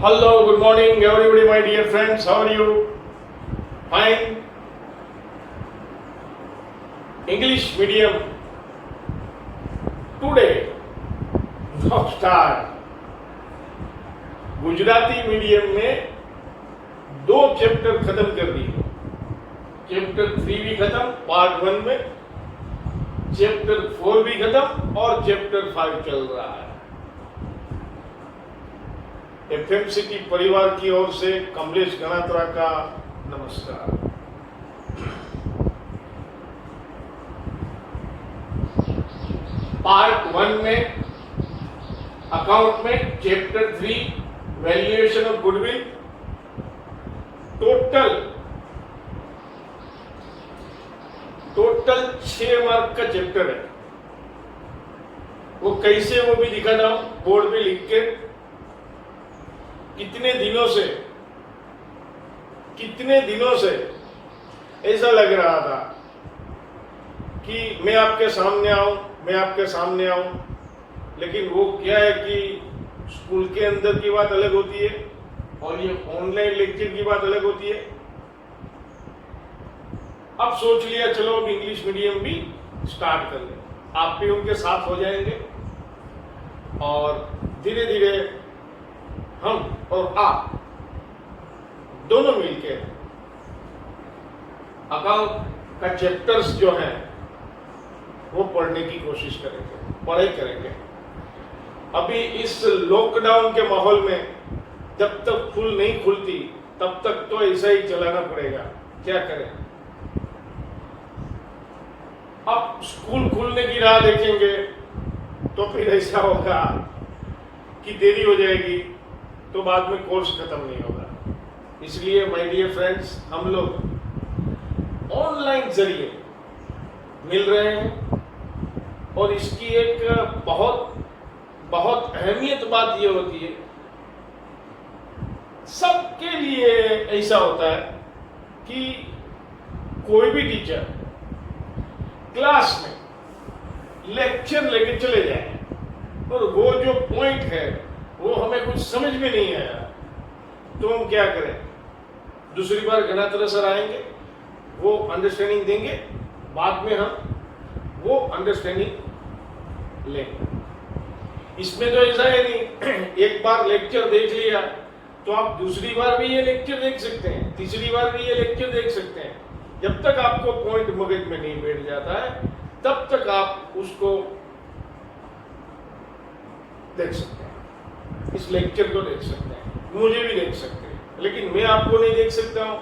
Hello, good morning, everybody, my dear friends. How are you? Fine. English medium. Today, now start. Gujarati medium में 2 chapter खत्म कर दिए. Chapter 3 भी खत्म part 1 में, चैप्टर 4 भी खत्म और चैप्टर 5 चल रहा है. एफएमसीटी परिवार की ओर से कमलेश गणात्रा का नमस्कार. पार्ट 1 में अकाउंट में chapter 3 valuation of goodwill total 6 mark का चैप्टर है. वो कैसे वो भी दिखा था बोर्ड पे लिख के. कितने दिनों से ऐसा लग रहा था कि मैं आपके सामने आऊं, लेकिन वो क्या है कि स्कूल के अंदर की बात अलग होती है और ये ऑनलाइन लेक्चर की बात अलग होती है. अब सोच लिया चलो अब इंग्लिश मीडियम भी स्टार्ट कर लें. आप भी उनके साथ हो जाएंगे और धीरे धीरे हम और आप दोनों मिलकर अकाउंट का चैप्टर्स जो हैं वो पढ़ने की कोशिश करेंगे, पढ़ाई करेंगे. अभी इस लॉकडाउन के माहौल में जब तक स्कूल नहीं खुलती तब तक तो ऐसा ही चलाना पड़ेगा. क्या करें. अब स्कूल खुलने की राह देखेंगे तो फिर ऐसा होगा कि देरी हो जाएगी तो बाद में कोर्स खत्म नहीं होगा. इसलिए माय डियर फ्रेंड्स, हम लोग ऑनलाइन जरिए मिल रहे हैं और इसकी एक बहुत अहमियत बात ये होती है, सबके लिए ऐसा होता है कि कोई भी टीचर क्लास में लेक्चर लेके चले जाए और वो जो पॉइंट है वो हमें कुछ समझ में नहीं आया तो हम क्या करें. दूसरी बार गणात्रा सर आएंगे, वो अंडरस्टैंडिंग देंगे, बाद में हम वो अंडरस्टैंडिंग लेंगे. इसमें तो ऐसा है नहीं, एक बार लेक्चर देख लिया तो आप दूसरी बार भी ये लेक्चर देख सकते हैं, तीसरी बार भी ये लेक्चर देख सकते हैं. जब तक आपको पॉइंट मगज में नहीं बैठ जाता है तब तक आप उसको देख सकते हैं, इस लेक्चर को देख सकते हैं, मुझे भी देख सकते हैं, लेकिन मैं आपको नहीं देख सकता हूं.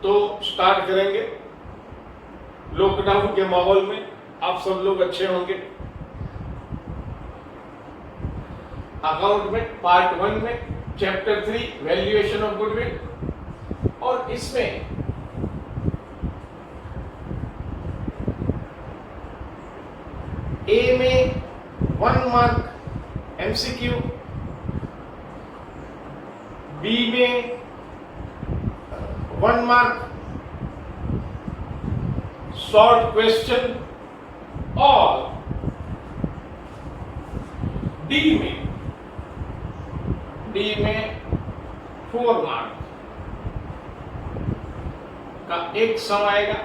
तो स्टार्ट करेंगे. लॉकडाउन के माहौल में आप सब लोग अच्छे होंगे. अकाउंट में पार्ट 1 में चैप्टर 3 वैल्यूएशन ऑफ गुडविल और इसमें ए में 1 मार्क एमसीक्यू, बी में 1 मार्क शॉर्ट क्वेश्चन और डी में 4 मार्क का एक सम आएगा.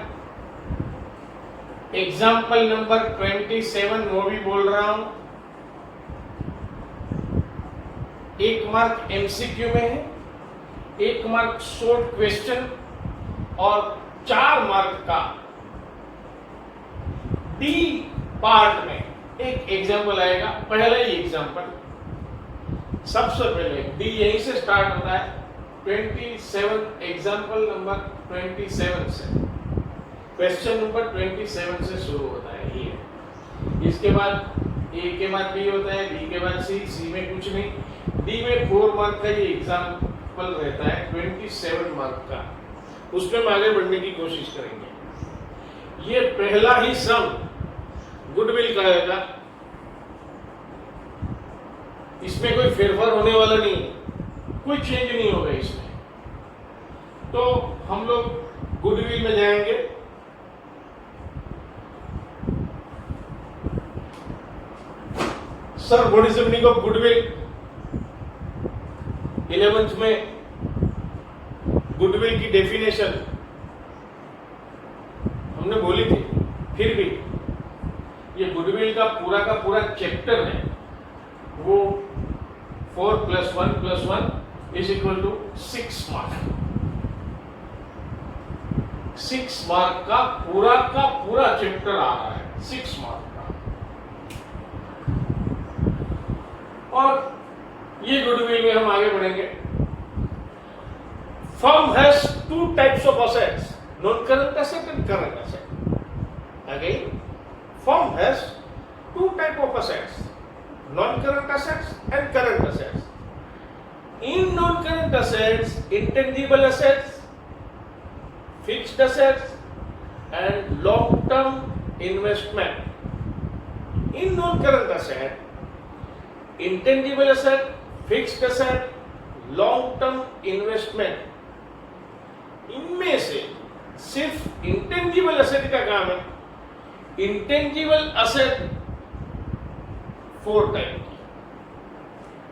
एग्जाम्पल नंबर 27 वो भी बोल रहा हूं. 1 मार्क एमसीक्यू में है, 1 मार्क शॉर्ट क्वेश्चन और 4 मार्क का डी पार्ट में एक एग्जाम्पल आएगा. पहला ही एग्जाम्पल, सबसे पहले डी यहीं से स्टार्ट होता है. 27 एग्जाम्पल नंबर 27 से, क्वेश्चन नंबर 27 से शुरू होता है. ये इसके बाद ए के बाद बी होता है, बी के बाद सी में कुछ नहीं, डी में 4 मार्क का ये एग्जाम्पल रहता है 27 मार्क का. उसमें हम आगे बढ़ने की कोशिश करेंगे. ये पहला ही सम गुडविल का आएगा. इसमें कोई फेरफार होने वाला नहीं, कोई चेंज नहीं होगा इसमें. तो हम लोग गुडविल में जाएंगे. Sir, what is the meaning of goodwill? 11th में गुडविल की डेफिनेशन हमने बोली थी, फिर भी ये गुडविल का पूरा चैप्टर है वो 4 + 1 + 1 = 6 मार्क। 6 मार्क का पूरा चैप्टर आ रहा है, 6 मार्क का। और ये गुडविल में हम आगे बढ़ेंगे। Firm has 2 types of assets, non-current asset and current asset. Again, firm has 2 types of assets, non-current assets and current assets. In non-current assets, intangible assets, fixed assets and long-term investment. In non-current asset, intangible asset, fixed asset, long-term investment, इनमें से सिर्फ intangible asset का काम है। Intangible asset 4 type की,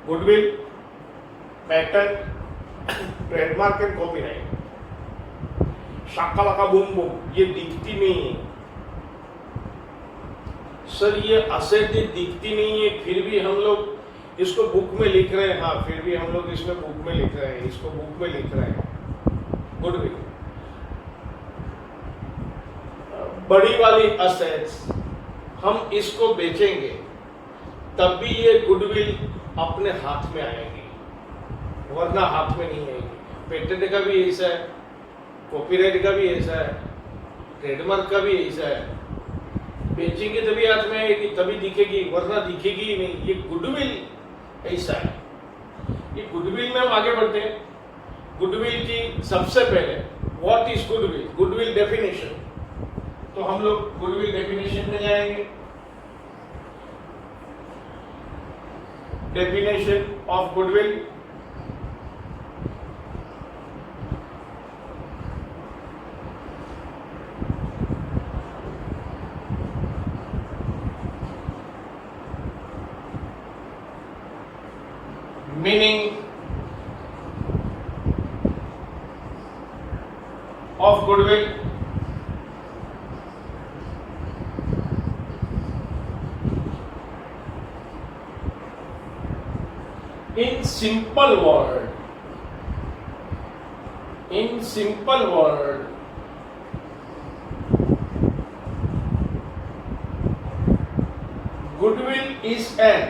goodwill, pattern, trademark and copyright. Shakalaka boom boom ये दिखती नहीं है सर, ये असेट दिखती नहीं है, फिर भी हम लोग इसको बुक में लिख रहे हैं। हाँ, फिर भी हम लोग इसमें बुक में लिख रहे हैं, इसको बुक में लिख रहे हैं। गुडविल बड़ी वाली असेट्स, हम इसको बेचेंगे तब भी ये गुडविल अपने हाथ में आएगी, वरना हाथ में नहीं आएगी। पेटेंट का भी ऐसा है, कॉपीराइट का भी ऐसा है, ट्रेडमार्क का भी ऐसा है। बेचेंगे तभी हाथ में आएगी, तभी दिखेगी, वरना दिखेगी ही नहीं। ये गुडविल ऐसा है। ये गुडविल में हम आगे बढ़ते हैं। गुडविल की सबसे पहले what is goodwill, goodwill definition. तो हम लोग गुडविल डेफिनेशन में जाएंगे। Definition of goodwill, meaning of goodwill, in simple word, goodwill is an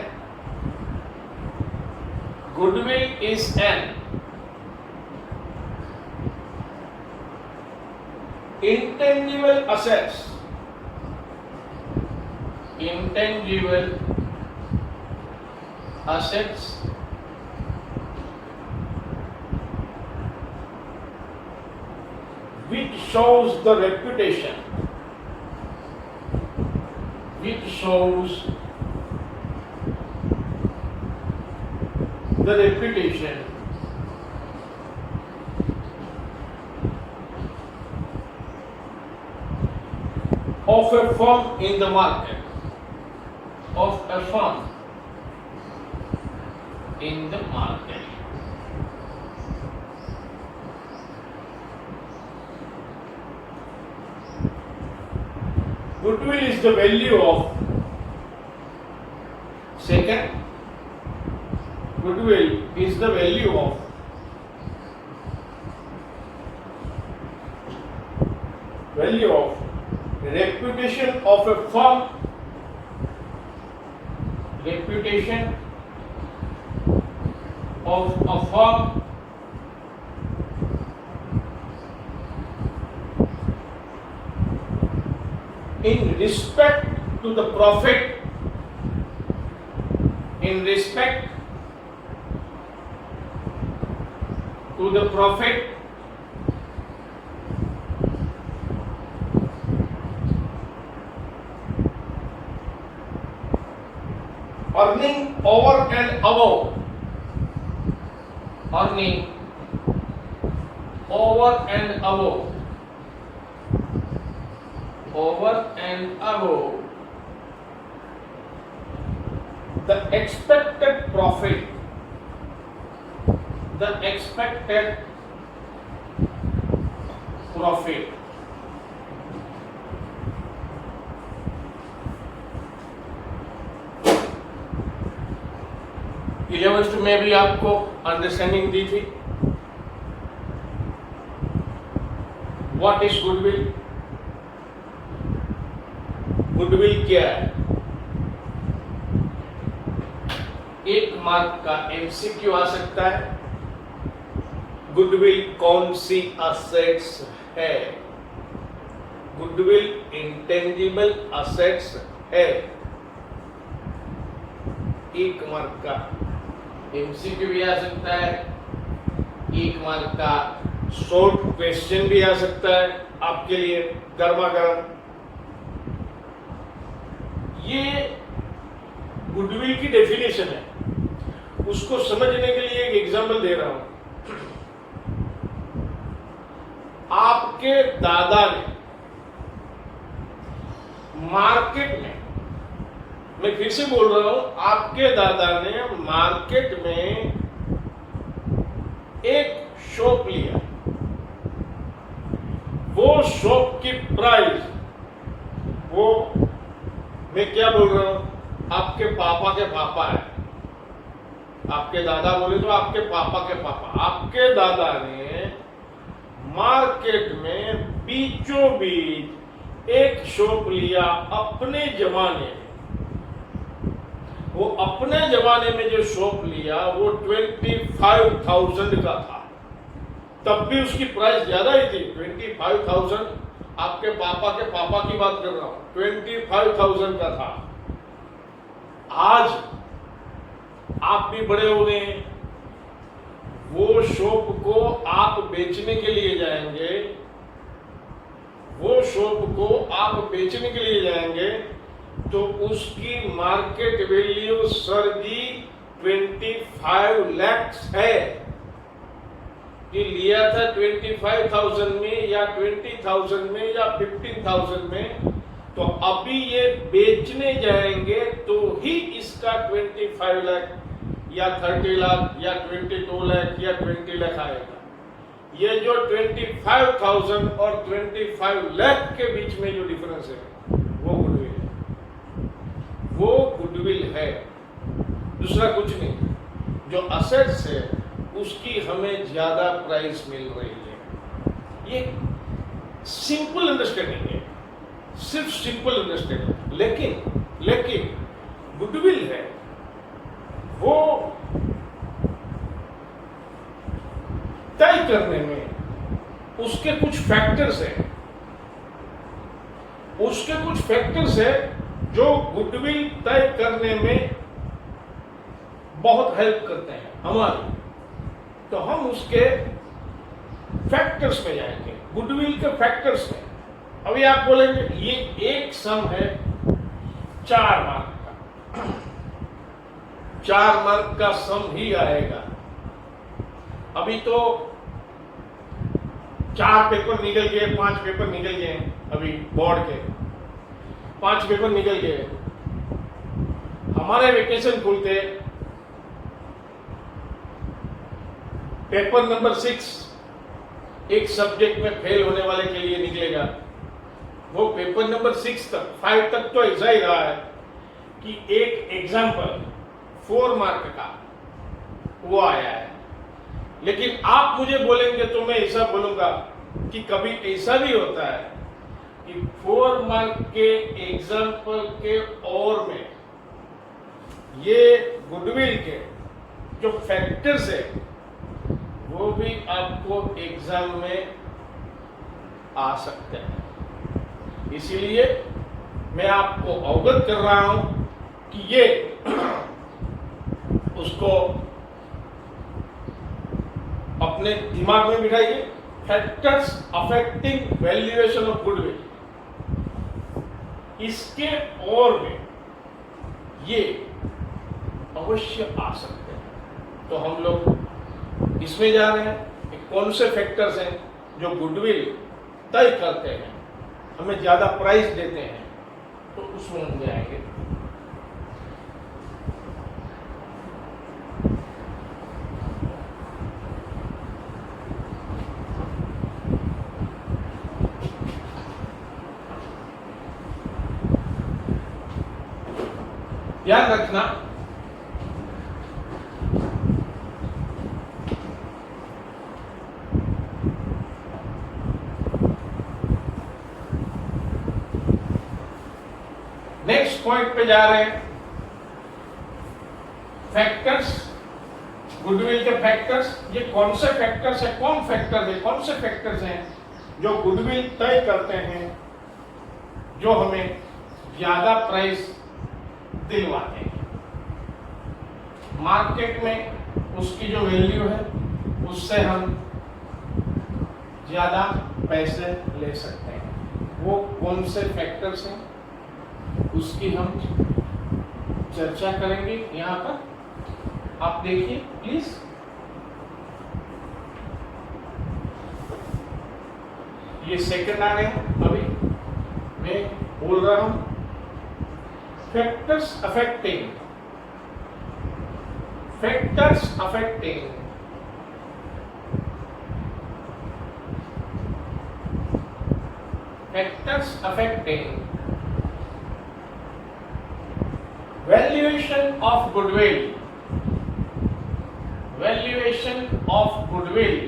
intangible assets which shows the reputation of a firm in the market, Goodwill is the value of, second, goodwill is the value of reputation of a firm, in respect to the profit, earning over and above, the expected profit the expected profit. 11th में भी आपको understanding दी थी। What is goodwill? Goodwill क्या है? 1 mark का MCQ आ सकता है। Goodwill कौन सी असेट्स है? गुडविल इंटेंजिबल असेट्स है। 1 मार्क का एमसीक्यू भी आ सकता है। 1 मार्क का शॉर्ट क्वेश्चन भी आ सकता है आपके लिए गर्मा गर्म। ये गुडविल की डेफिनेशन है। उसको समझने के लिए एक एग्जांपल दे रहा हूं। आपके दादा ने मार्केट में, मैं फिर से बोल रहा हूं, आपके दादा ने मार्केट में एक शॉप लिया। वो शॉप की प्राइस, वो मैं क्या बोल रहा हूं, आपके पापा के पापा है। आपके दादा बोले तो आपके पापा के पापा। आपके दादा ने मार्केट में बीचों बीच एक शॉप लिया अपने जमाने में। वो अपने जमाने में जो शॉप लिया वो 25,000 का था। तब भी उसकी प्राइस ज्यादा ही थी। 25,000, आपके पापा के पापा की बात कर रहा हूं, 25,000 का था। आज आप भी बड़े हो गए हैं। वो शॉप को आप बेचने के लिए जाएंगे, वो शॉप को आप बेचने के लिए जाएंगे तो उसकी मार्केट वैल्यू सर जी 25 लाख है। कि लिया था 25,000 में या 20,000 में या 15,000 में, तो अभी ये बेचने जाएंगे तो ही इसका 25 लाख या 30 लाख या 22 लाख या 20 लाख आएगा। ये जो 25,000 और 25 लाख के बीच में जो डिफरेंस है वो गुडविल है। वो गुडविल है, दूसरा कुछ नहीं। जो असेट्स है उसकी हमें ज्यादा प्राइस मिल रही है। ये सिंपल अंडरस्टैंडिंग है, सिर्फ सिंपल अंडरस्टैंडिंग। लेकिन गुडविल है वो तय करने में उसके कुछ फैक्टर्स हैं। उसके कुछ फैक्टर्स हैं जो गुडविल तय करने में बहुत हेल्प करते हैं हमारी। तो हम उसके फैक्टर्स में जाएंगे, गुडविल के फैक्टर्स में। अभी आप बोलेंगे ये एक सम है 4 मार्क का, 4 मार्क का सम ही आएगा। अभी तो 4 पेपर निकल गए, 5 पेपर निकल गए। अभी बोर्ड के 5 पेपर निकल गए। हमारे वेकेशन खुलते पेपर नंबर 6 एक सब्जेक्ट में फेल होने वाले के लिए निकलेगा। वो पेपर नंबर 6 तक, 5 तक तो ऐसा ही रहा है कि एक एग्जाम्पल 4 मार्क का वो आया है। लेकिन आप मुझे बोलेंगे तो मैं ऐसा बोलूंगा कि कभी ऐसा भी होता है कि 4 मार्क के एग्जाम्पल के और में ये गुडविल के जो फैक्टर्स है वो भी आपको एग्जाम में आ सकते हैं। इसीलिए मैं आपको अवगत कर रहा हूं कि ये उसको अपने दिमाग में बिठाइए। Factors affecting valuation of goodwill, इसके और में ये अवश्य आ सकते हैं। तो हम लोग इसमें जा रहे हैं कि कौन से फैक्टर्स हैं जो गुडविल तय करते हैं, हमें ज्यादा प्राइस देते हैं, तो उसमें हम जाएंगे। ध्यान रखना, नेक्स्ट पॉइंट पे जा रहे हैं। फैक्टर्स, गुडविल के फैक्टर्स। ये कौन से फैक्टर्स है, कौन फैक्टर्स है, कौन से फैक्टर्स हैं जो गुडविल तय करते हैं, जो हमें ज्यादा प्राइस दिलवाते हैं मार्केट में। उसकी जो वैल्यू है उससे हम ज्यादा पैसे ले सकते हैं। वो कौन से फैक्टर्स हैं उसकी हम चर्चा करेंगे यहाँ पर। आप देखिए प्लीज, ये सेकंड आ गए हैं। अभी मैं बोल रहा हूं factors affecting valuation of goodwill,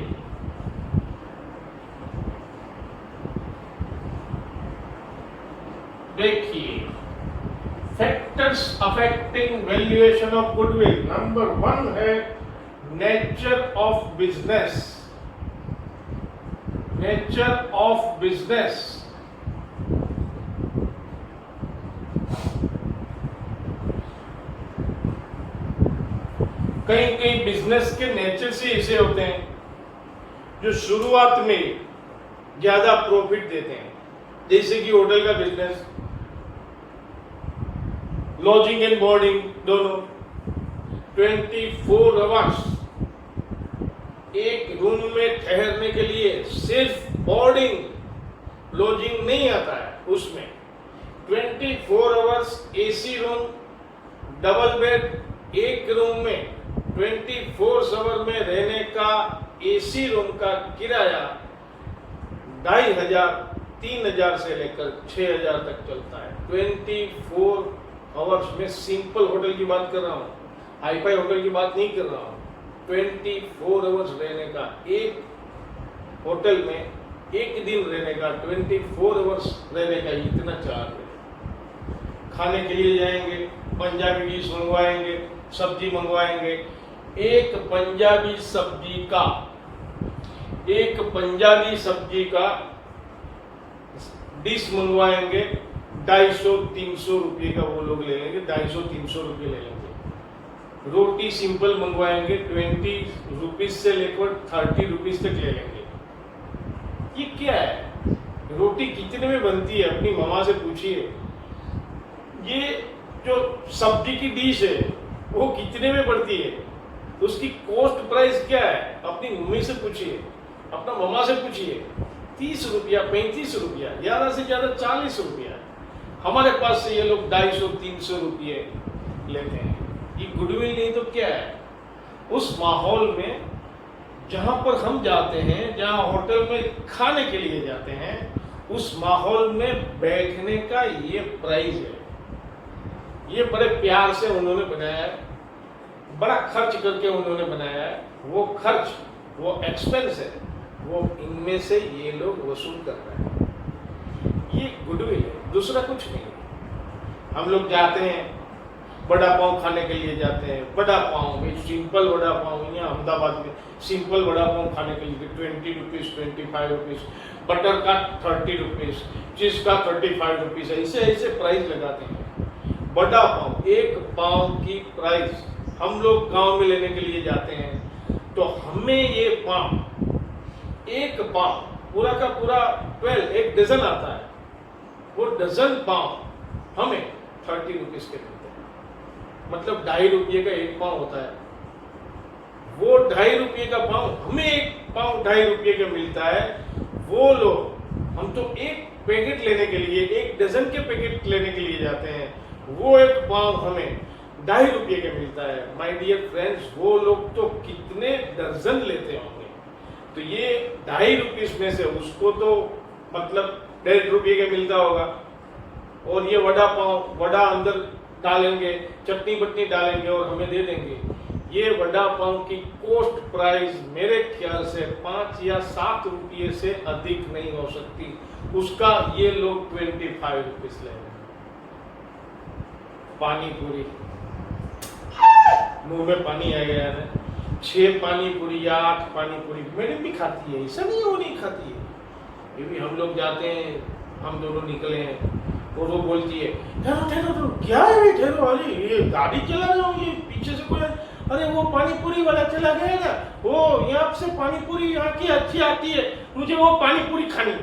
देखिए factors affecting valuation of goodwill. Number 1 है नेचर ऑफ बिजनेस। कई बिजनेस के नेचर से ऐसे होते हैं जो शुरुआत में ज्यादा प्रॉफिट देते हैं, जैसे कि होटल का बिजनेस, लॉजिंग एंड बोर्डिंग दोनों 24 आवर्स एक रूम में ठहरने के लिए। सिर्फ बोर्डिंग लॉजिंग नहीं आता है उसमें, 24 hours AC room, double bed एक रूम में 24 आवर में रहने का एसी रूम का किराया 2500 3000 से लेकर 6000 तक चलता है। 24 आवर्स में सिंपल होटल की बात कर रहा हूँ, हाईफाई होटल की बात नहीं कर रहा हूँ। 24 आवर्स रहने का, एक होटल में एक दिन रहने का 24 आवर्स रहने का इतना चार्ज है। खाने के लिए जाएंगे, पंजाबी डिश मंगवाएंगे, सब्जी मंगवाएंगे, एक पंजाबी सब्जी का डिश मंगवाएंगे 250-300 रुपये का वो लोग ले लेंगे, 250-300 रुपये ले लेंगे। रोटी सिंपल मंगवाएंगे 20 रुपीज से लेकर 30 रुपीज तक ले लेंगे। ये क्या है? रोटी कितने में बनती है अपनी मामा से पूछिए। ये जो सब्जी की डिश है वो कितने में पड़ती है, उसकी कॉस्ट प्राइस क्या है, अपनी मम्मी से पूछिए, अपना मामा से पूछिए। 30 रुपया, 35 रुपया, ज्यादा से ज्यादा 40 रुपया। हमारे पास से ये लोग 250-300 रुपये लेते हैं। ये गुडविल नहीं तो क्या है? उस माहौल में जहां पर हम जाते हैं, जहां होटल में खाने के लिए जाते हैं, उस माहौल में बैठने का ये प्राइस है। ये बड़े प्यार से उन्होंने बनाया है, बड़ा खर्च करके उन्होंने बनाया है। वो खर्च, वो एक्सपेंस है, वो इनमें से ये लोग वसूल कर रहे हैं। ये गुडविल है, दूसरा कुछ नहीं है। हम लोग जाते हैं, बड़ा पाव खाने के लिए जाते हैं। बड़ा पाव में सिंपल बड़ा पाव, यहाँ अहमदाबाद में सिंपल बड़ा पाव खाने के लिए 20 रुपीज, 25 रुपीज, बटर का 30 रुपीज, चीज का 35 रुपीज, ऐसे प्राइस लगाते हैं। बड़ा पाव, एक पाव की प्राइस हम लोग गांव में लेने के लिए जाते हैं तो हमें ये पाव, एक पाव पूरा का पूरा 12, एक डजन आता है, वो डजन पाव हमें 30 रुपीज के मिलते हैं। मतलब 2.5 रुपये का एक पाव होता है। वो 2.5 रुपये का पाव हमें एक पाव 2.5 रुपये का मिलता है। वो लोग, हम तो एक पैकेट लेने के लिए, एक डजन के पैकेट लेने के लिए जाते हैं, वो एक पाव हमें 2.5 रुपये का मिलता है। माय डियर फ्रेंड्स, वो लोग तो कितने दर्जन लेते होंगे। तो ये 2.5 रुपीज में से उसको तो मतलब 1.5 रुपये का मिलता होगा। और ये वड़ा पाव, वड़ा अंदर डालेंगे, चटनी बटनी डालेंगे और हमें दे देंगे। ये वड़ा पाव की कॉस्ट प्राइस मेरे ख्याल से 5 या 7 रुपये से अधिक नहीं हो सकती, उसका ये लोग 25 रुपीज ले रहे हैं। पानी पूरी, मुंह में पानी आ गया है। 6 पानी पूरी या 8 पानी पूरी मैडम भी खाती है, ऐसा नहीं वो नहीं खाती है। ये भी हम लोग जाते हैं, हम दोनों निकले हैं और वो बोलती है ठहरो ठहरो, क्या है ठहरो, अरे ये गाड़ी चला रहे हो, ये पीछे से कोई, अरे वो पानी पूरी वाला चला गया ना, वो यहाँ से पानी पूरी यहाँ की अच्छी आती है, मुझे वो पानी पूरी खानी।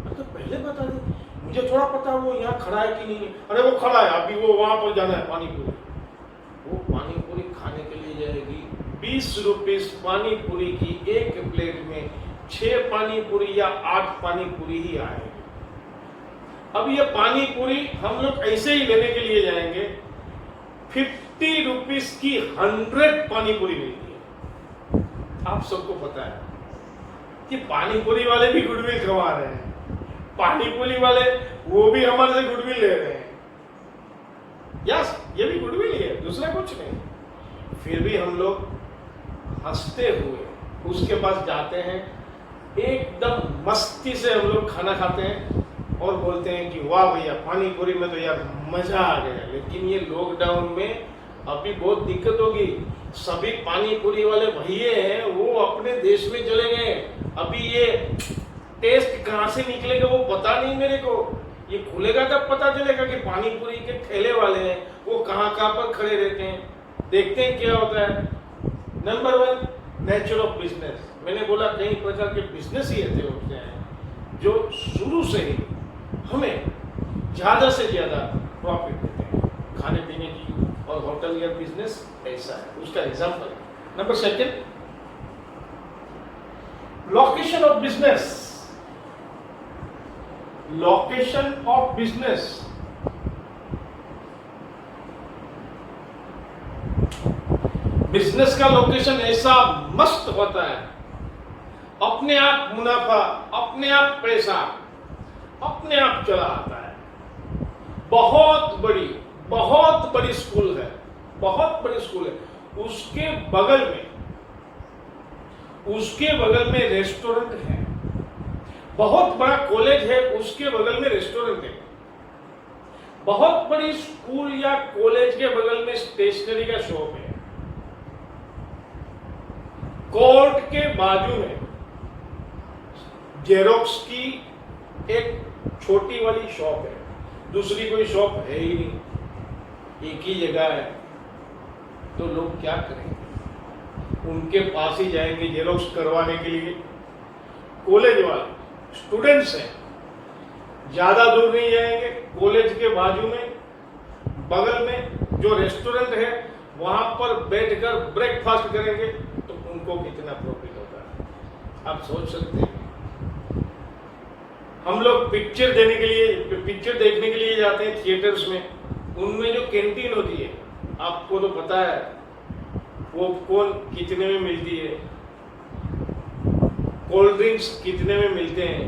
तो पहले बता दे, मुझे थोड़ा पता वो यहाँ खड़ा है कि नहीं है। अरे वो खड़ा है, अभी वो वहां पर जाना है पानी पूरी। वो पानी पूरी खाने के लिए जाएगी। 20 रुपीज पानी पूरी की एक प्लेट में 6 पानी पूरी या 8 पानी पूरी ही आएगी। अब ये पानी पूरी हम लोग ऐसे ही लेने के लिए जाएंगे, 50 रुपीज की 100 पानी पूरी मिलती है। आप सबको पता है कि पानी पूरी वाले भी गुडविल कमा रहे हैं, पानी पूरी वाले वो भी हमारे से गुडविल ले रहे हैं। यस, ये भी गुडविल ही है, दूसरा कुछ नहीं। फिर भी हम लोग हंसते हुए उसके पास जाते हैं, एकदम मस्ती से हम लोग खाना खाते हैं और बोलते हैं कि वाह भैया पानी पूरी में तो यार मजा आ गया। लेकिन ये लॉकडाउन में अभी बहुत दिक्कत होगी। सभी पानी पूरी वाले भैये हैं वो अपने देश में चले गए। अभी ये टेस्ट कहाँ से निकलेगा वो पता नहीं मेरे को। ये खुलेगा तब पता चलेगा कि पानी पूरी के ठेले वाले हैं वो कहाँ कहाँ पर खड़े रहते हैं। देखते हैं क्या होता है। Number 1, nature of business. मैंने बोला कई प्रकार के बिजनेस ही ऐसे होते हैं जो शुरू से ही हमें ज्यादा से ज्यादा प्रॉफिट देते हैं। खाने पीने की और होटल या बिजनेस ऐसा है, उसका example. Number 2, location of business. Location of business, business का लोकेशन ऐसा मस्त होता है, अपने आप मुनाफा, अपने आप पैसा, अपने आप चला आता है। बहुत बड़ी स्कूल है, बहुत बड़ी स्कूल है। उसके बगल में रेस्टोरेंट है। बहुत बड़ा कॉलेज है, उसके बगल में रेस्टोरेंट है। बहुत बड़ी स्कूल या कॉलेज के बगल में स्टेशनरी का शॉप है। कोर्ट के बाजू में जेरोक्स की एक छोटी वाली शॉप है, दूसरी कोई शॉप है ही नहीं, एक ही जगह है। तो लोग क्या करेंगे? उनके पास ही जाएंगे जेरोक्स करवाने के लिए। कॉलेज वाले स्टूडेंट्स हैं, ज्यादा दूर नहीं जाएंगे। कॉलेज के बाजू में बगल में जो रेस्टोरेंट है वहां पर बैठकर ब्रेकफास्ट करेंगे तो उनको कितना प्रॉफिट होता है आप सोच सकते हैं। हम लोग पिक्चर देखने के लिए जाते हैं थिएटर्स में, उनमें जो कैंटीन होती है आपको तो पता है पॉपकॉर्न कितने में मिलती है, कोल्ड ड्रिंक्स कितने में मिलते हैं,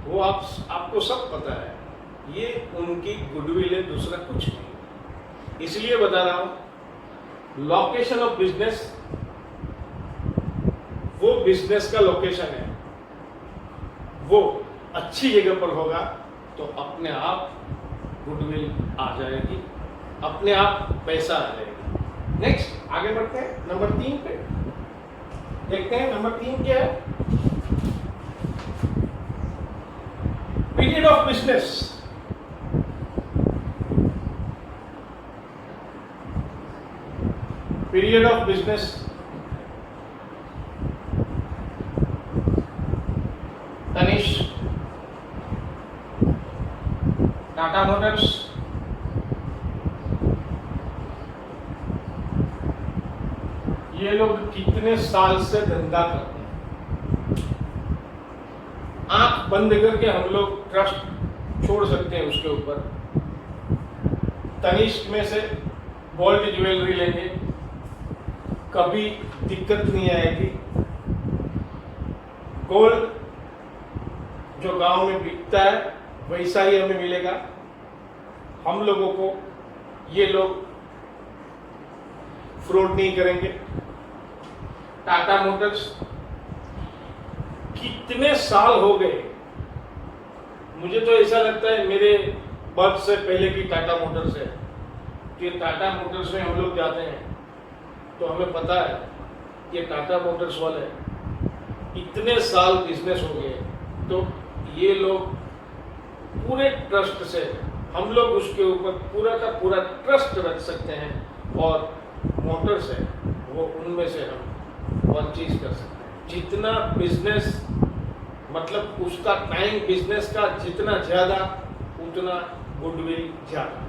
वो आपको सब पता है। ये उनकी गुडविल है, दूसरा कुछ नहीं। इसलिए बता रहा हूं, लोकेशन ऑफ बिजनेस, वो बिजनेस का लोकेशन है, वो अच्छी जगह पर होगा तो अपने आप गुडविल आ जाएगी, अपने आप पैसा आ जाएगा। नेक्स्ट आगे बढ़ते हैं नंबर 3 पे। देखते हैं नंबर 3 क्या है। Period of business. Period of business, Tanishq, Tata Motors, ये लोग कितने साल से धंधा करते हैं। आंख बंद करके हम लोग ट्रस्ट छोड़ सकते हैं उसके ऊपर। तनिष्क में से गोल्ड ज्वेलरी लेंगे, कभी दिक्कत नहीं आएगी। गोल्ड जो गांव में बिकता है वैसा ही हमें मिलेगा। हम लोगों को ये लोग फ्रॉड नहीं करेंगे। टाटा मोटर्स, कितने साल हो गए, मुझे तो ऐसा लगता है मेरे बर्थ से पहले की टाटा मोटर्स है कि टाटा मोटर्स में हम लोग जाते हैं तो हमें पता है ये टाटा मोटर्स वाले इतने साल बिजनेस हो गए, तो ये लोग पूरे ट्रस्ट से हम लोग उसके ऊपर पूरा का पूरा ट्रस्ट रख सकते हैं और मोटर्स है वो उनमें से हम परचेज कर सकते हैं। जितना बिजनेस मतलब उसका टाइम बिजनेस का जितना ज़्यादा उतना गुडविल ज़्यादा।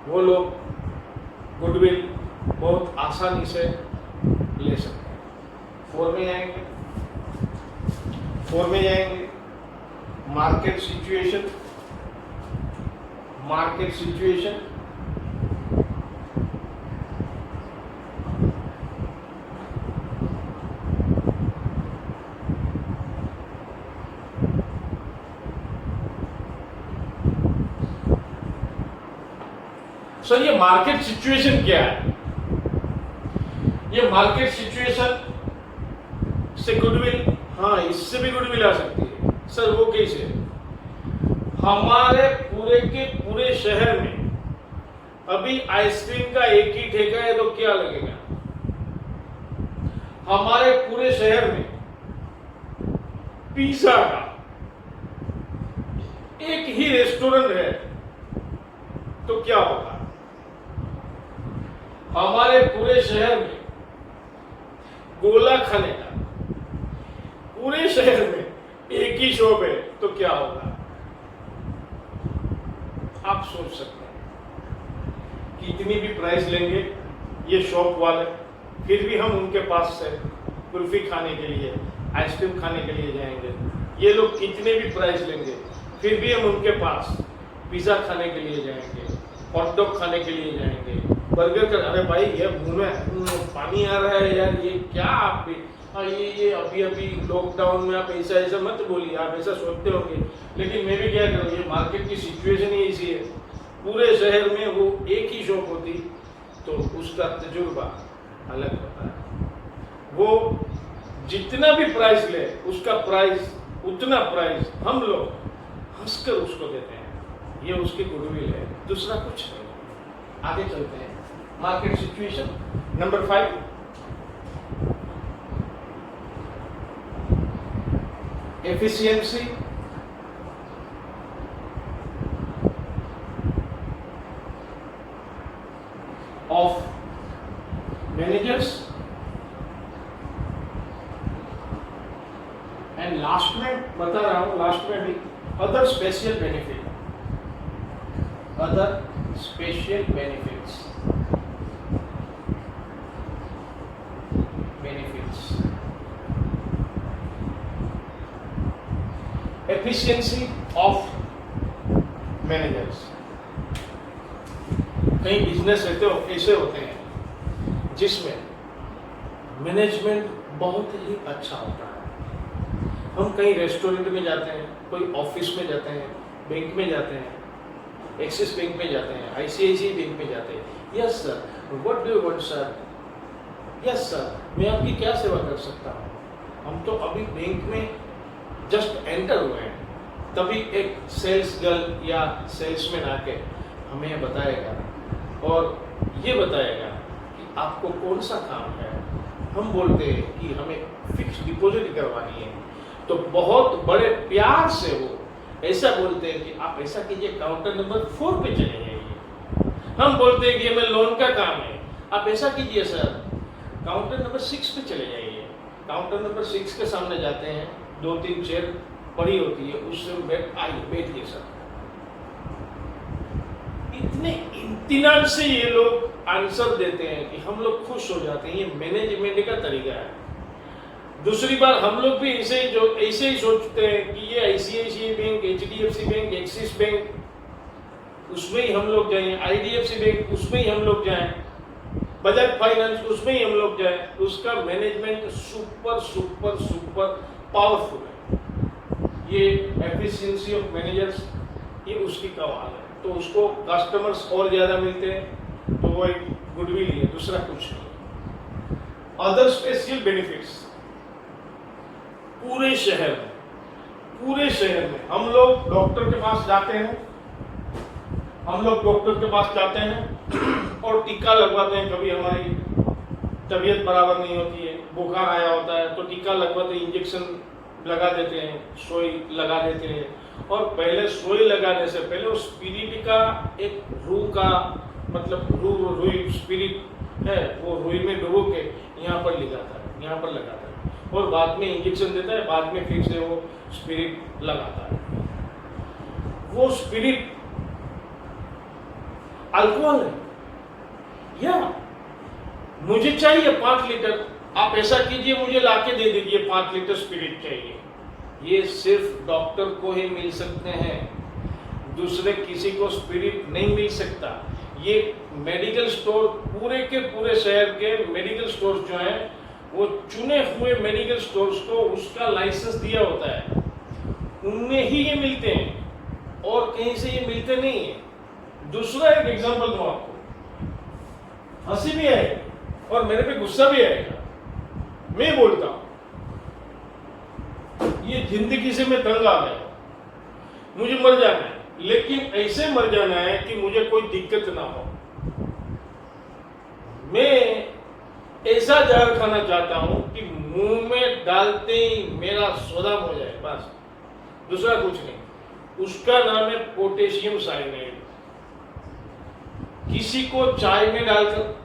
वो लोग गुडविल बहुत आसानी से ले सकते हैं। 4 में जाएंगे, 4 में जाएंगे market situation. Market situation sir, ये मार्केट सिचुएशन क्या है? ये मार्केट सिचुएशन से गुडविल, हाँ इससे भी गुडविल आ सकती है। सर वो कैसे? हमारे पूरे के पूरे शहर में अभी आइसक्रीम का एक ही ठेका है तो क्या लगेगा? हमारे पूरे शहर में पिज्जा का एक ही रेस्टोरेंट है तो क्या होगा? हमारे पूरे शहर में गोला खाने का पूरे शहर में एक ही शॉप है तो क्या होगा? आप सोच सकते हैं कितनी भी प्राइस लेंगे ये शॉप वाले, फिर भी हम उनके पास से कुल्फी खाने के लिए, आइसक्रीम खाने के लिए जाएंगे। ये लोग कितने भी प्राइस लेंगे फिर भी हम उनके पास पिज्जा खाने के लिए जाएंगे, हॉट डॉग खाने के लिए जाएंगे, बर्गर कर। अरे भाई ये मुंह में पानी आ रहा है यार, ये क्या आप भी ये अभी लॉकडाउन में आप ऐसा मत बोलिए, आप ऐसा सोचते होंगे, लेकिन मैं भी क्या करूँ, ये मार्केट की सिचुएशन ही ऐसी है। पूरे शहर में वो एक ही शॉप होती तो उसका तजुर्बा अलग होता है। वो जितना भी प्राइस ले उसका प्राइस उतना प्राइस हम लोग हंसकर उसको देते हैं, ये उसकी गुडविल है, दूसरा कुछ नहीं। आगे चलते हैं। Market situation number 5, efficiency of managers and last में बता रहा हूं, लास्ट में भी other special benefit, other special benefits, efficiency of managers. कई बिजनेस ऐसे होते हैं जिसमें मैनेजमेंट बहुत ही अच्छा होता है। हम कहीं रेस्टोरेंट में जाते हैं, कोई ऑफिस में जाते हैं, बैंक में जाते हैं, एक्सिस बैंक में जाते हैं, आईसीआईसीआई बैंक में जाते हैं। Yes sir, what do you want sir? Yes sir, मैं आपकी क्या सेवा कर सकता हूँ? हम तो अभी बैंक में जस्ट एंटर हुए हैं, तभी एक सेल्स गर्ल या सेल्समैन आके हमें बताएगा और ये बताएगा कि आपको कौन सा काम है। हम बोलते हैं कि हमें फिक्स डिपॉजिट करवानी है, तो बहुत बड़े प्यार से वो ऐसा बोलते हैं कि आप ऐसा कीजिए, काउंटर नंबर 4 पे चले जाइए। हम बोलते हैं कि हमें लोन का काम है, आप ऐसा कीजिए सर, काउंटर नंबर 6 पे चले जाइए। काउंटर नंबर 6 के सामने जाते हैं, 2-3 चेयर पड़ी होती है, उससे बैठिए सर। इतने इत्मीनान से ये लोग आंसर देते हैं कि हम लोग खुश हो जाते हैं। ये मैनेजमेंट का तरीका है। दूसरी बार हम लोग भी ऐसे ही सोचते हैं कि ये ICICI bank, HDFC bank, axis bank, उसमें ही हम लोग जाएं, आईडीएफसी बैंक उसमें ही हम लोग जाएं, बजाज फाइनेंस उसमें ही हम लोग जाएं। उसका management super super super powerful है। ये एफिशिएंसी ऑफ मैनेजर्स, ये उसकी कमाल है। तो उसको कस्टमर्स और ज़्यादा मिलते हैं, तो वो एक गुडविल ही है, दूसरा कुछ नहीं। अदर स्पेशल बेनिफिट्स पूरे शहर में हम लोग डॉक्टर के पास जाते हैं, और टीका लगवाते हैं। कभी हमारी तबीयत बराबर नहीं होती है, बुखार आया होता है, तो टीका लगवाते हैं, इंजेक्शन लगा देते हैं, सुई लगा देते हैं। और पहले सुई लगाने से पहले वो स्पिरिट का एक रूह का मतलब रुई स्पिरिट है, वो रुई में डुबो के यहाँ पर लगाता है, और बाद में इंजेक्शन देता है, बाद में फिर से वो स्पिरिट लगाता है। वो स्पिरिट अल्कोहल है। या मुझे चाहिए 5 लीटर, आप ऐसा कीजिए, मुझे लाके दे दीजिए 5 लीटर स्पिरिट चाहिए। ये सिर्फ डॉक्टर को ही मिल सकते हैं, दूसरे किसी को स्पिरिट नहीं मिल सकता। ये मेडिकल स्टोर पूरे के पूरे शहर के मेडिकल स्टोर जो हैं, वो चुने हुए मेडिकल स्टोर्स को उसका लाइसेंस दिया होता है, उनमें ही ये मिलते हैं, और कहीं से ये मिलते नहीं है। दूसरा एक एग्जांपल दूं आपको, हंसी भी आएगी और मेरे पे गुस्सा भी आएगा। मैं बोलता हूं, ये जिंदगी से मैं तंग आ गया, मुझे मर जाना है, लेकिन ऐसे मर जाना है कि मुझे कोई दिक्कत ना हो। मैं ऐसा जहर खाना चाहता हूं कि मुंह में डालते ही मेरा सोदाम हो जाए, बस, दूसरा कुछ नहीं। उसका नाम है पोटेशियम साइनाइड। किसी को चाय में डालकर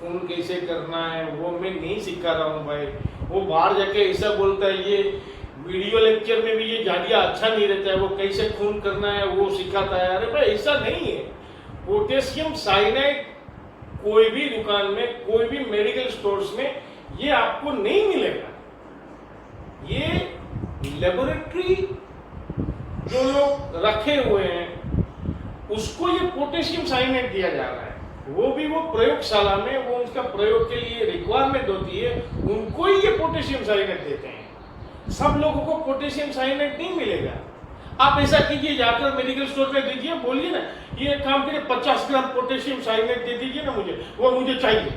खून कैसे करना है वो मैं नहीं सिखा रहा हूँ भाई। वो बाहर जाके ऐसा बोलता है, ये वीडियो लेक्चर में भी ये जादिया अच्छा नहीं रहता है, वो कैसे खून करना है वो सिखाता है। अरे भाई ऐसा नहीं है। पोटेशियम साइनाइड कोई भी दुकान में, कोई भी मेडिकल स्टोर्स में ये आपको नहीं मिलेगा। ये लेबोरेटरी जो लोग रखे हुए हैं उसको ये पोटेशियम साइनाइड दिया जा रहा है, वो भी वो प्रयोगशाला में, वो उनका प्रयोग के लिए रिक्वायरमेंट होती है, उनको ही ये पोटेशियम साइनाइड देते हैं। सब लोगों को पोटेशियम साइनाइड नहीं मिलेगा। आप ऐसा कीजिए, जाकर मेडिकल स्टोर पे दीजिए, बोलिए ना, ये काम करिए 50 ग्राम पोटेशियम साइनाइड दे दीजिए ना मुझे, वो मुझे चाहिए।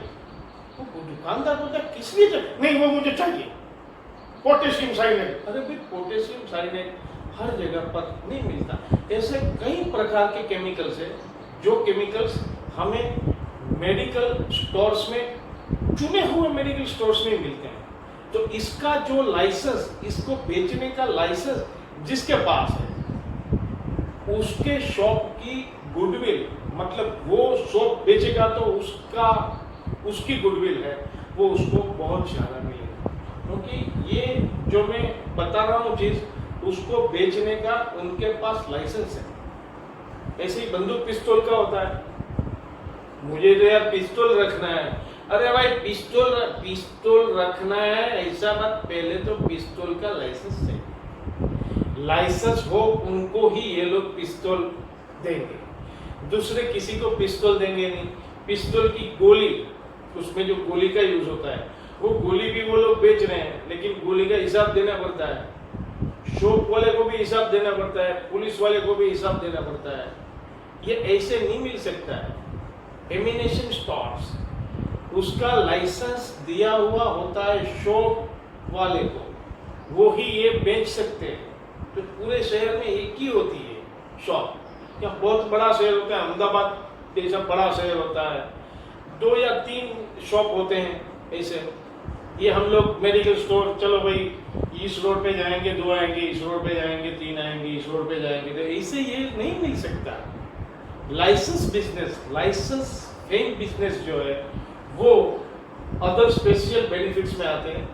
वो दुकानदार बोलता है किस लिए चाहिए? नहीं, वो मुझे चाहिए पोटेशियम साइनाइड। अरे भाई पोटेशियम साइनाइड हर जगह पर नहीं मिलता। ऐसे कई प्रकार के केमिकल्स हैं, जो केमिकल्स हमें मेडिकल स्टोर्स में, चुने हुए मेडिकल स्टोर्स में मिलते हैं। तो इसका जो लाइसेंस, इसको बेचने का लाइसेंस जिसके पास है, उसके शॉप की गुडविल, मतलब वो शॉप बेचेगा तो उसकी गुडविल है, वो उसको बहुत ज्यादा मिलेगा। क्योंकि ये जो मैं बता रहा हूँ चीज, उसको बेचने का उनके पास लाइसेंस है। ऐसे ही बंदूक पिस्तौल का होता है, मुझे तो यार पिस्तौल रखना है। अरे भाई पिस्तौल रखना है ऐसा बात, पहले तो पिस्तौल का लाइसेंस चाहिए। लाइसेंस हो उनको ही ये लोग पिस्तौल देंगे, दूसरे किसी को पिस्तौल देंगे नहीं। पिस्तौल की गोली, उसमें जो गोली का यूज होता है, वो गोली भी वो लोग बेच रहे हैं, लेकिन गोली का हिसाब देना पड़ता है। शॉप वाले को भी हिसाब देना पड़ता है, पुलिस वाले को भी हिसाब देना पड़ता है। ये ऐसे नहीं मिल सकता है। एमिनेशन स्टोर्स, उसका लाइसेंस दिया हुआ होता है शॉप वाले को, वो ही ये बेच सकते हैं। तो पूरे शहर में एक ही होती है शॉप, या बहुत बड़ा शहर होता है, अहमदाबाद जैसा बड़ा शहर होता है, 2 या 3 शॉप होते हैं ऐसे। ये हम लोग मेडिकल स्टोर, चलो भाई इस रोड पे जाएंगे 2 आएंगे, इस रोड पे जाएंगे 3 आएंगे, इस रोड पे जाएंगे, तो ऐसे ये नहीं मिल सकता। License business, license fame business जो है वो अदर स्पेशल बेनिफिट्स में आते हैं,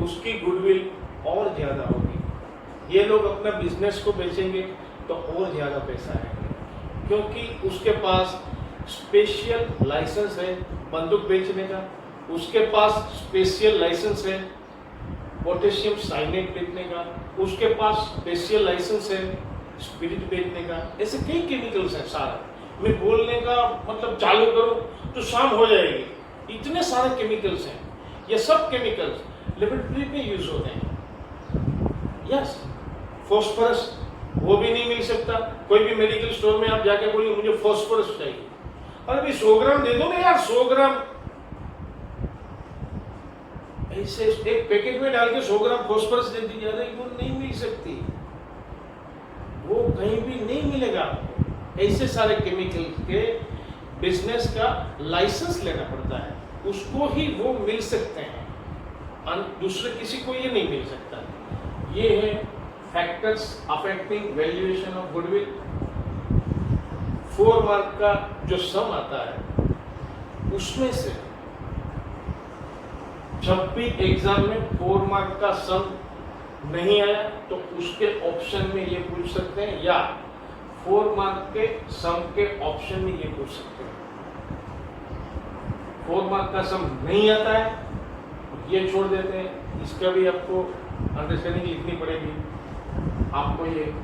उसकी गुडविल और ज़्यादा होगी। ये लोग अपना बिजनेस को बेचेंगे तो और ज़्यादा पैसा आएगा, क्योंकि उसके पास स्पेशल लाइसेंस है बंदूक बेचने का, उसके पास स्पेशल लाइसेंस है पोटेशियम साइनाइड बेचने का, उसके पास स्पेशल लाइसेंस है स्पिरिट बेचने का। ऐसे कई केमिकल्स हैं। सारा मैं बोलने का मतलब चालू करूं तो शाम हो जाएगी, इतने सारे केमिकल्स हैं। ये सब केमिकल्स लेबोरेटरी में यूज होते हैं। यस, फॉस्फोरस वो भी नहीं मिल सकता। कोई भी मेडिकल स्टोर में आप जाके बोलिए मुझे फास्फोरस चाहिए, अरे भाई 100 ग्राम दे दो ना यार, 100 ग्राम। ऐसे एक पैकेट में डाल के 100 ग्राम फास्फोरस दे दीजिए, अरे वो नहीं मिल सकती, वो कहीं भी नहीं मिलेगा आपको। ऐसे सारे केमिकल के बिजनेस का लाइसेंस लेना पड़ता है, उसको ही वो मिल सकते हैं, दूसरे किसी को ये नहीं मिल सकता। ये है factors affecting valuation of goodwill. 4 mark का जो सम आता है उसमें से जब भी एग्जाम में 4 मार्क का सम नहीं आया तो उसके ऑप्शन में ये पूछ सकते हैं, या 4 मार्क के सम के ऑप्शन में ये पूछ सकते हैं। 4 मार्क का सम नहीं आता है ये छोड़ देते हैं, इसका भी आपको अंडरस्टैंडिंग लिखनी पड़ेगी। आपको ये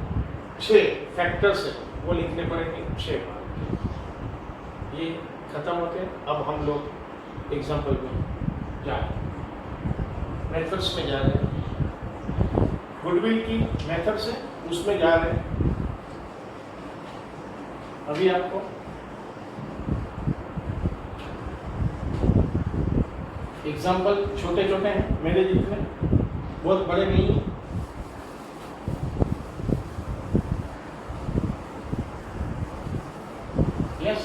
6 फैक्टर्स है वो लिखने पड़ेंगे, 6 मार्क। ये खत्म होते हैं। अब हम लोग एग्जाम्पल में जा रहे हैं, मेथड्स में जा रहे हैं। गुडविल की मेथड्स है उसमें जा रहे हैं। अभी आपको एग्जाम्पल छोटे छोटे हैं मेरे जितने, बहुत बड़े नहीं हैं। Yes,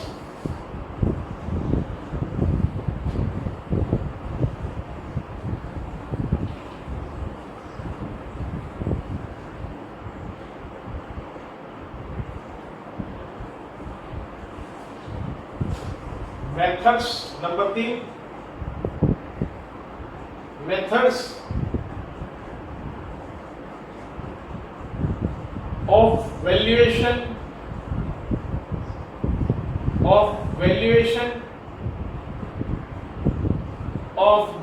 methods number 3, methods of valuation of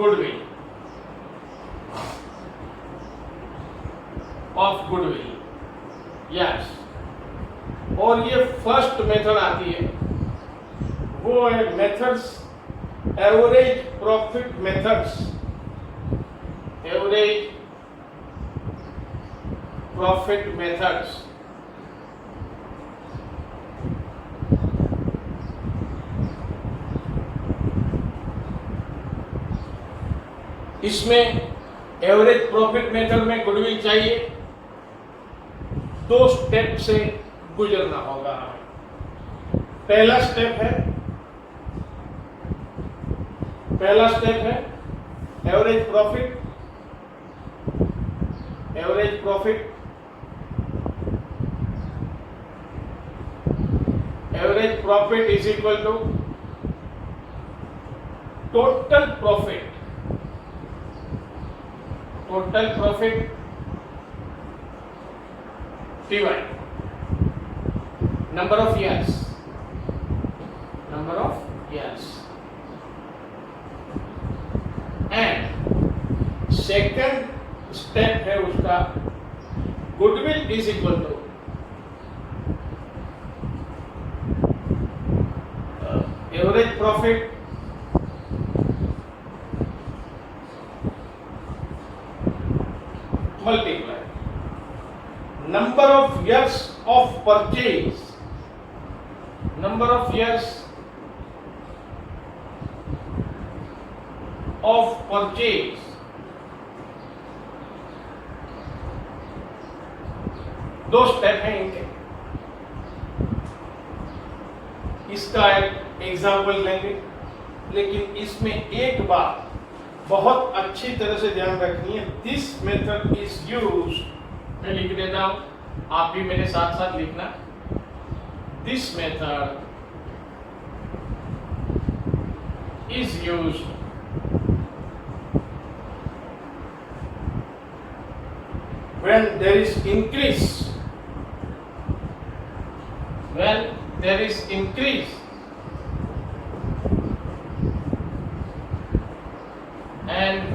goodwill, yes। और ये फर्स्ट मेथड आती है, वो है methods average profit methods, average profit methods. इसमें एवरेज प्रॉफिट मेथड में गुडविल चाहिए, 2 स्टेप से गुजरना होगा हमें। पहला स्टेप है average profit. Average profit is equal to total profit divide number of years। And second step है उसका goodwill is equal to average profit multiply number of years of purchase, number of years of purchase। दो step हैं इनके। इसका एक example लेंगे, लेकिन इसमें एक बात बहुत अच्छी तरह से ध्यान रखनी है। दिस मेथड इज यूज्ड, मैं लिख देता हूं, आप भी मेरे साथ साथ लिखना। This method is used when there is increase and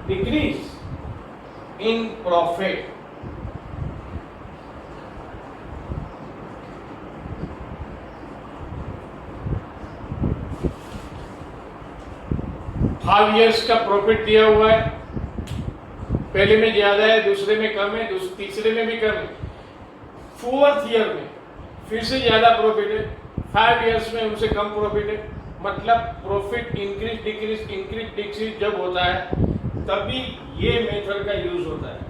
decrease in profit। 5 years का प्रॉफिट दिया हुआ है, पहले में ज्यादा है, दूसरे में कम है, तीसरे में भी कम है, 4th ईयर में फिर से ज्यादा प्रॉफिट है, 5 इयर्स में उनसे कम प्रॉफिट है। मतलब प्रॉफिट इंक्रीज डिक्रीज जब होता है तभी ये मेथड का यूज होता है।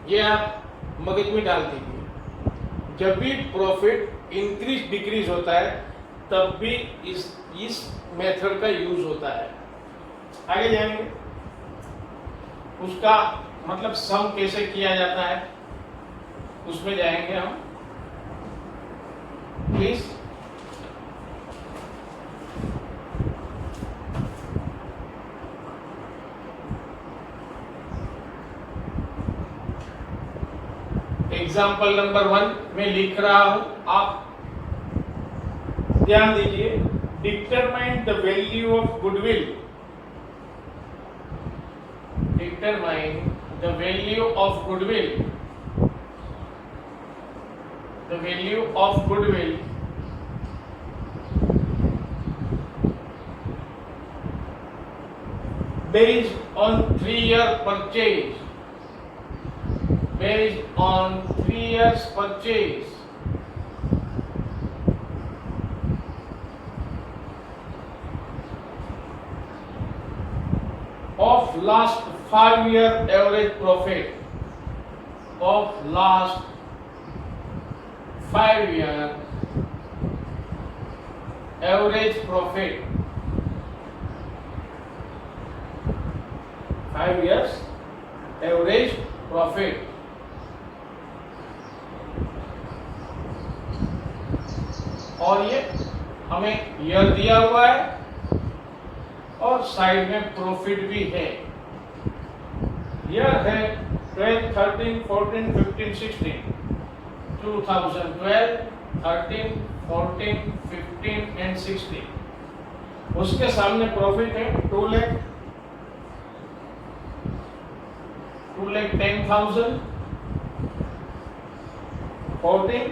ये आप मगज में डाल दीजिए, जब भी प्रॉफिट इंक्रीज डिक्रीज होता है तब भी इस मेथड का यूज होता है। आगे जाएंगे, उसका मतलब सम कैसे किया जाता है उसमें जाएंगे हम, प्लीज। एग्जाम्पल नंबर 1 में लिख रहा हूं, आप ध्यान दीजिए। Determine the value of goodwill, determine the value of goodwill, the value of goodwill based on 3-year purchase, based on 3 years purchase of last 5-year average profit, of last 5-year average profit, 5 years average profit। और ये हमें year दिया हुआ है और side में profit भी है। ईयर है 12, 13, 14, 15, 16, 2012, 13, 14, 15 एंड 16। उसके सामने प्रॉफिट है 2,10,000, 14,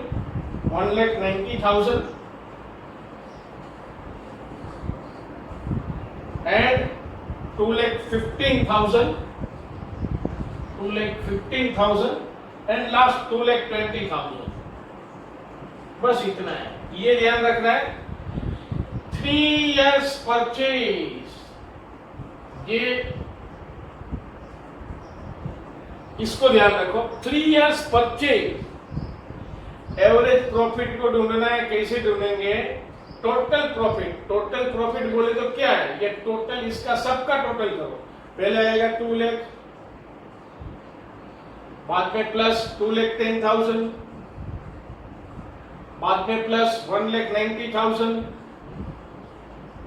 1,90,000 and 2,15,000, 2,15,000 and last 2,20,000। बस इतना है, ये ध्यान रखना है। 3 years परचेज, ये इसको ध्यान रखो। 3 years परचेज, एवरेज प्रॉफिट को ढूंढना है। कैसे ढूंढेंगे? टोटल प्रॉफिट, टोटल प्रॉफिट बोले तो क्या है? ये टोटल, इसका सबका टोटल करो। पहले आएगा 2 लाख, बाद में प्लस 2,10,000, बाद में प्लस 1,90,000,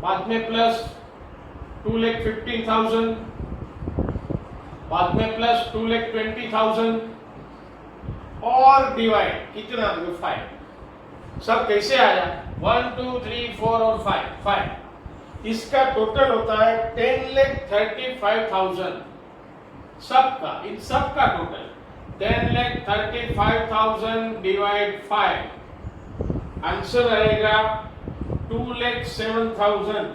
बाद में प्लस 2,15,000, बाद में प्लस 2,20,000 और डिवाइड कितना? 5। सब कैसे आया? 1, 2, 3, 4 और 5। इसका टोटल होता है 10,35,000। सबका, इन सबका टोटल 10,35,000 डिवाइड 5। आंसर आएगा 2,07,000।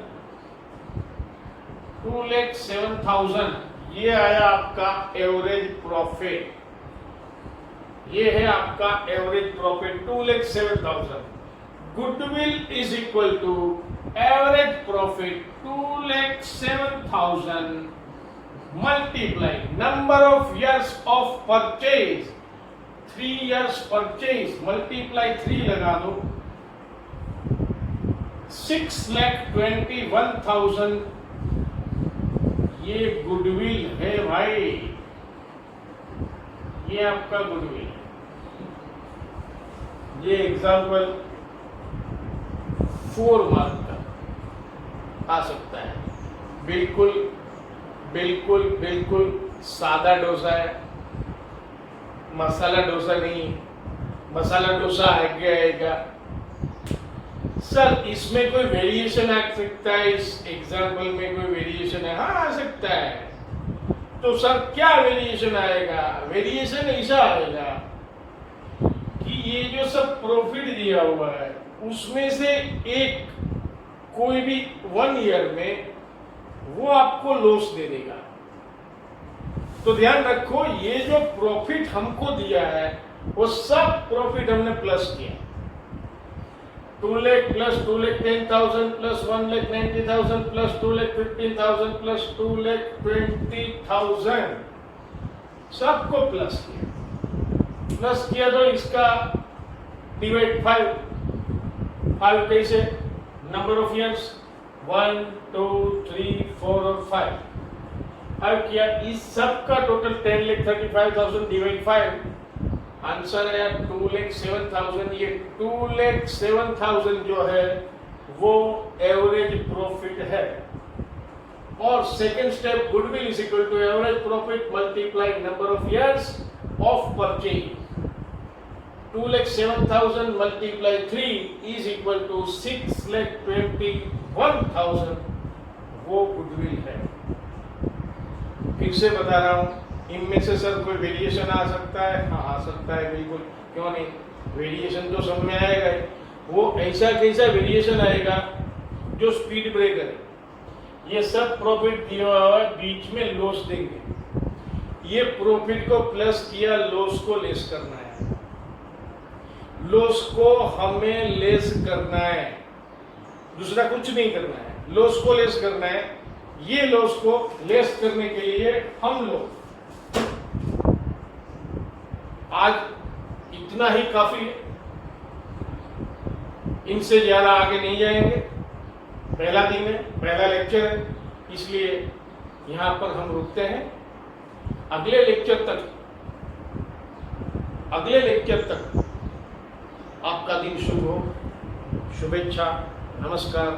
2,07,000 ये आया आपका एवरेज प्रॉफिट। ये है आपका average profit 2,07,000। Goodwill is equal to average profit 2,07,000 multiply number of years of purchase, 3 years purchase multiply 3 लगा दो, 6,21,000 ये गुडविल है भाई, ये आपका गुडविल। ये एग्जाम्पल 4 मार्क का आ सकता है। बिल्कुल बिल्कुल बिल्कुल सादा डोसा है, मसाला डोसा नहीं। मसाला डोसा आगे आएगा। सर इसमें कोई वेरिएशन आ सकता है? इस एग्जाम्पल में कोई वेरिएशन है? हाँ आ सकता है। तो सर क्या वेरिएशन आएगा? वेरिएशन ऐसा आएगा कि ये जो सब प्रॉफिट दिया हुआ है उसमें से एक कोई भी 1 ईयर में वो आपको लॉस दे देगा। तो ध्यान रखो, ये जो प्रॉफिट हमको दिया है वो सब प्रॉफिट हमने प्लस किया। 2 lakh plus 2,10,000 plus 1,90,000 plus 2,15,000 plus 2,20,000 सबको प्लस किया तो इसका डिवाइड 5 कैसे? नंबर ऑफ इयर्स 1 2 3 4 और 5 किया। इस सब का टोटल 10,35,000 डिवाइड 5, आंसर है 2,07,000। ये 2,07,000 जो है वो एवरेज प्रॉफिट है। और second step, goodwill is equal to average profit multiply number of years of purchase. 2,07,000 multiply 3 is equal to 6,21,000, वो गुडविल है। फिर से बता रहा हूं, इनमें से सर कोई वेरिएशन आ सकता है? हाँ, आ सकता है, बिल्कुल, क्यों नहीं। वेरिएशन तो सब में आएगा। वो ऐसा कैसा वेरिएशन आएगा जो स्पीड ब्रेकर है। ये सब प्रॉफिट दिया हुआ है, बीच में लॉस देंगे। ये प्रॉफिट को प्लस किया, लॉस को लेस करना है। लॉस को हमें लेस करना है, दूसरा कुछ नहीं करना है। लॉस को लेस करना है। ये लॉस को लेस करने के लिए हम लोग आज इतना ही काफी है, इनसे ज्यादा आगे नहीं जाएंगे। पहला दिन है, पहला लेक्चर है, इसलिए यहां पर हम रुकते हैं। अगले लेक्चर तक आपका दिन शुभ हो। शुभेच्छा, नमस्कार।